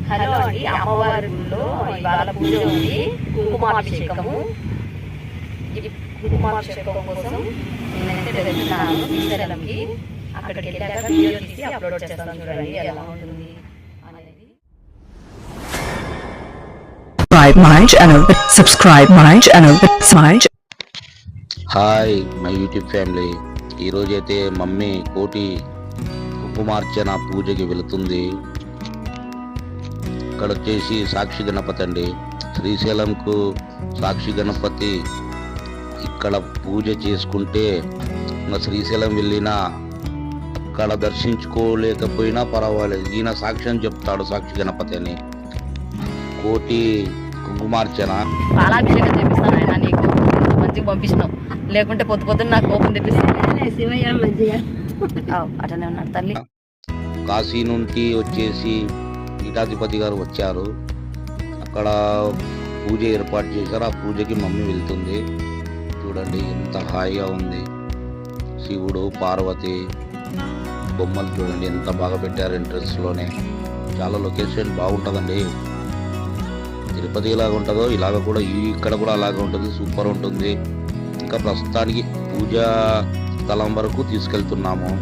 Hello అండి, అమ్మవారి గుడిలో ఇవాళ పూజ ఉంది. కుంకుమాభిషేకము. ఈ కుంకుమాభిషేకం కోసం నేనైతే వెళ్తున్నాను శ్రీశైలంకి. అక్కడికి వెళ్ళాక వీడియో తీసి అప్లోడ్ చేస్తాను. చూడండి ఎలా ఉంటుంది అనేది. Subscribe my channel. Hi my YouTube family. ఈరోజైతే మమ్మీ కోటి కుంకుమార్చన పూజకి వెళుతుంది. ఇక్కడ వచ్చేసి సాక్షి గణపతి అండి. శ్రీశైలంకు సాక్షి గణపతి ఇక్కడ పూజ చేసుకుంటే ఇంకా శ్రీశైలం వెళ్ళినా అక్కడ దర్శించుకోలేకపోయినా పర్వాలేదు, ఈయన సాక్షి అని చెప్తాడు. సాక్షి గణపతి అని కోటి కుంకుమార్చన పాలాభిషేకం చేపిస్తాను ఆయన, నీకు మంచిగా పంపిస్తున్నావు. లేకుంటే పొద్దు పొద్దున్న నాకు కోపం తెప్పిస్తాను. శివయ్య మంచిగా అటనే ఉన్నాడు తల్లి. కాశీ నుండి వచ్చేసి పీఠాధిపతి గారు వచ్చారు. అక్కడ పూజ ఏర్పాటు చేశారు. ఆ పూజకి మమ్మీ వెళ్తుంది. చూడండి ఎంత హాయిగా ఉంది. శివుడు పార్వతి బొమ్మలు చూడండి ఎంత బాగా పెట్టారు. ఎంట్రన్స్లోనే చాలా లొకేషన్ బాగుంటుందండి. తిరుపతి ఎలాగ ఉంటుందో ఇలాగ కూడా ఇక్కడ కూడా అలాగే ఉంటుంది. సూపర్ ఉంటుంది. ఇంకా ప్రస్తుతానికి పూజా స్థలం వరకు తీసుకెళ్తున్నాము.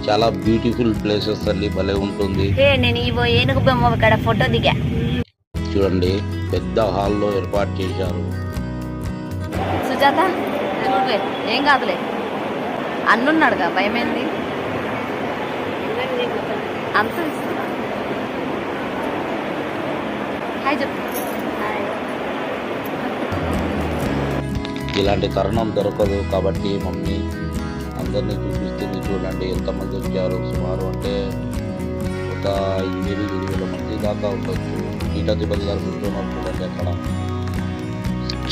చాలా బ్యూటిఫుల్ ప్లేసెస్ అండి, భలే ఉంటుంది. నేను ఏనుగు బొమ్మ ఇక్కడ ఫోటో దిగా. చూడండి పెద్ద హాల్లో ఏర్పాటు చేశారు. సుజాత చూడలే, ఏం కాదులే, అన్నున్నాడుగా, భయమేంది అంత. హాయ్ చెప్పు. ఇలాంటి తరుణం దొరకదు కాబట్టి మమ్మీ అందరినీ చూపిస్తుంది. చూడండి ఎంతమంది వచ్చారు. సుమారు అంటే ఒక 7,000 మంది దాకా ఉండొచ్చు. పీఠాధిపతి గారు కూర్చున్నారు చూడండి. అక్కడ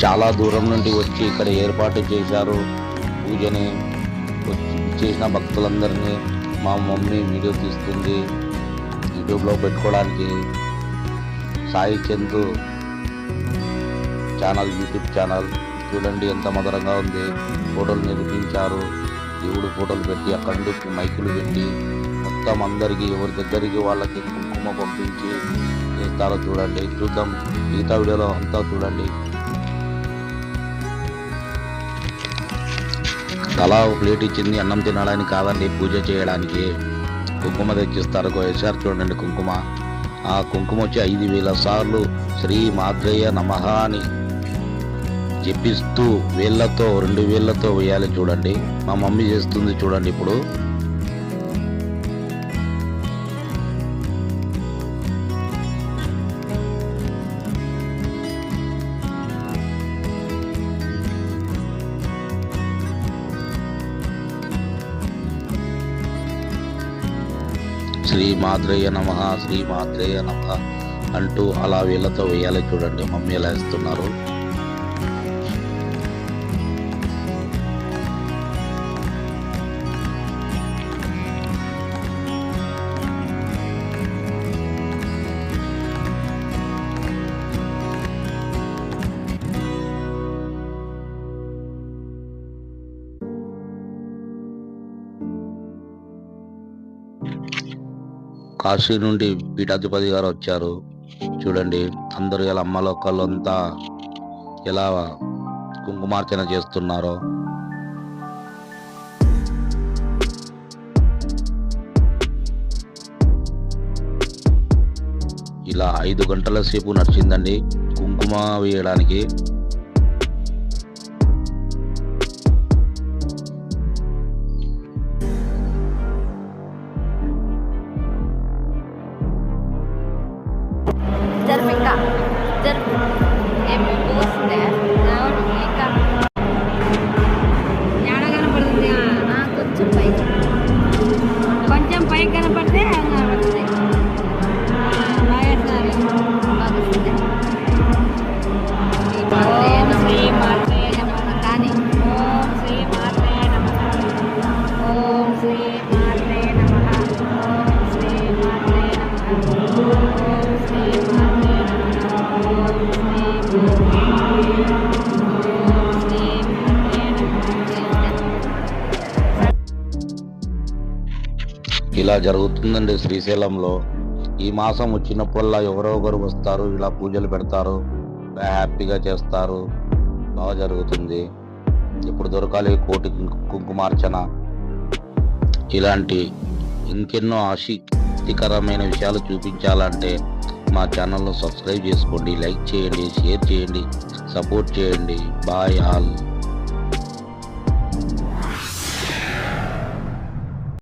చాలా దూరం నుండి వచ్చి ఇక్కడ ఏర్పాటు చేశారు పూజని. చేసిన భక్తులందరినీ మా మమ్మీ వీడియో తీస్తుంది యూట్యూబ్లో పెట్టుకోవడానికి. Sai Chandu channel, YouTube channel చూడండి ఎంత మధురంగా ఉంది. ఫోటోలు నిర్మించారు. దేవుడు ఫోటోలు పెట్టి అక్కడి నుండి మైకులు పెట్టి మొత్తం అందరికీ ఎవరి దగ్గరికి వాళ్ళకి కుంకుమ పంపించి చేస్తారో చూడండి. చూద్దాం మిగతా వీడియోలో అంతా చూడండి. అలా ఒక ప్లేట్ ఇచ్చింది. అన్నం తినడానికి కాదండి, పూజ చేయడానికి. కుంకుమ తెచ్చిస్తారు. వేసారు చూడండి కుంకుమ. ఆ కుంకుమ వచ్చి 5,000 సార్లు శ్రీ మాత్రేయ నమః అని జపిస్తూ వేళ్లతో 2 వేళ్లతో వేయాలి. చూడండి మా మమ్మీ చేస్తుంది చూడండి. ఇప్పుడు శ్రీ మాత్రేయ నమః, శ్రీ మాత్రేయ నమః అంటూ అలా వేళ్లతో వేయాలి. చూడండి మమ్మీ ఎలా వేస్తున్నారు. కాశీ నుండి పీఠాధిపతి గారు వచ్చారు. చూడండి అందరూ ఇలా అమ్మలోకళ్ళు అంతా ఎలా కుంకుమార్చన చేస్తున్నారో. ఇలా 5 గంటల సేపు నడిచిందండి కుంకుమ వేయడానికి. ఇంకా జరుపు ఏమి పోస్తే ఇంకా కనపడుతుంది. కొంచెం పైకి కనపడితే కనపడుతుంది. శ్రీ మాత్రేయ నమః కానీ ఓం శ్రీ మాత్రేయ నమః, ఓం శ్రీ మాత్రేయ నమః, ఓం శ్రీ మాత్రేయ నమః, ఓం శ్రీ మాత్రేయ నమః, ఓం శ్రీ ఇలా జరుగుతుందండి శ్రీశైలంలో. ఈ మాసం వచ్చినప్పుడల్లా ఎవరో ఒకరు వస్తారు, ఇలా పూజలు పెడతారు, హ్యాపీగా చేస్తారు, బాగా జరుగుతుంది. ఇప్పుడు దొరకాలి కోటి కుంకుమార్చన, ఇలాంటి ఇంకెన్నో ఆసక్తికరమైన విషయాలు చూపించాలంటే మా ఛానల్ను సబ్స్క్రైబ్ చేసుకోండి, లైక్ చేయండి, షేర్ చేయండి, సపోర్ట్ చేయండి. Bye all.